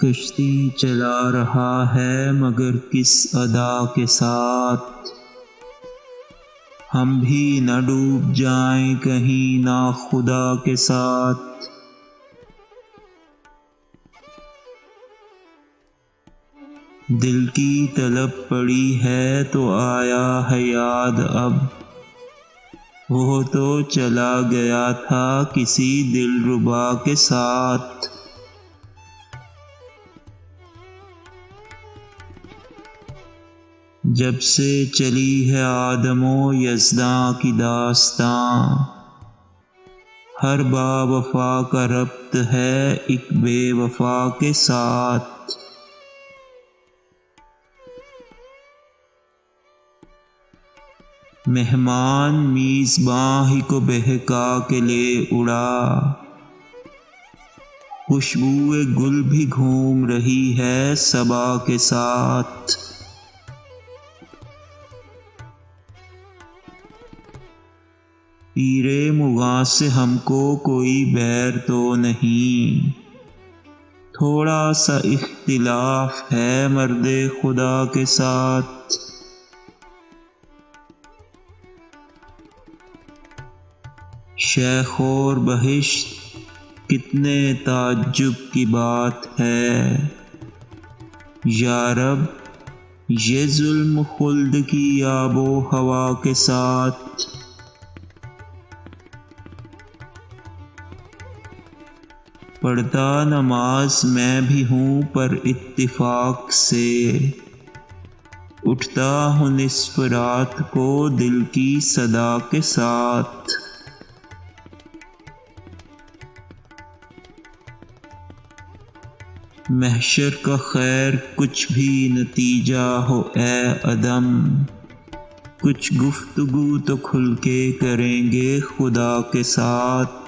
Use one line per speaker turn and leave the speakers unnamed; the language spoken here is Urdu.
کشتی چلا رہا ہے مگر کس ادا کے ساتھ، ہم بھی نہ ڈوب جائیں کہیں ناخدا کے ساتھ۔ دل کی طلب پڑی ہے تو آیا ہے یاد اب، وہ تو چلا گیا تھا کسی دلربا کے ساتھ۔ جب سے چلی ہے آدم و یزداں کی داستاں، ہر با وفا کا ربط ہے ایک بے وفا کے ساتھ۔ مہمان میزباں ہی کو بہکا کے لے اڑا، خوشبوئے گل بھی گھوم رہی ہے صبا کے ساتھ۔ پیرے مغاں سے ہم کو کوئی بیر تو نہیں، تھوڑا سا اختلاف ہے مرد خدا کے ساتھ۔ شیخ اور بہشت کتنے تعجب کی بات ہے، یا رب یہ ظلم خلد کی آب و ہوا کے ساتھ۔ پڑھتا نماز میں بھی ہوں پر اتفاق سے، اٹھتا ہوں نصف رات کو دل کی صدا کے ساتھ۔ محشر کا خیر کچھ بھی نتیجہ ہو اے عدم، کچھ گفتگو تو کھل کے کریں گے خدا کے ساتھ۔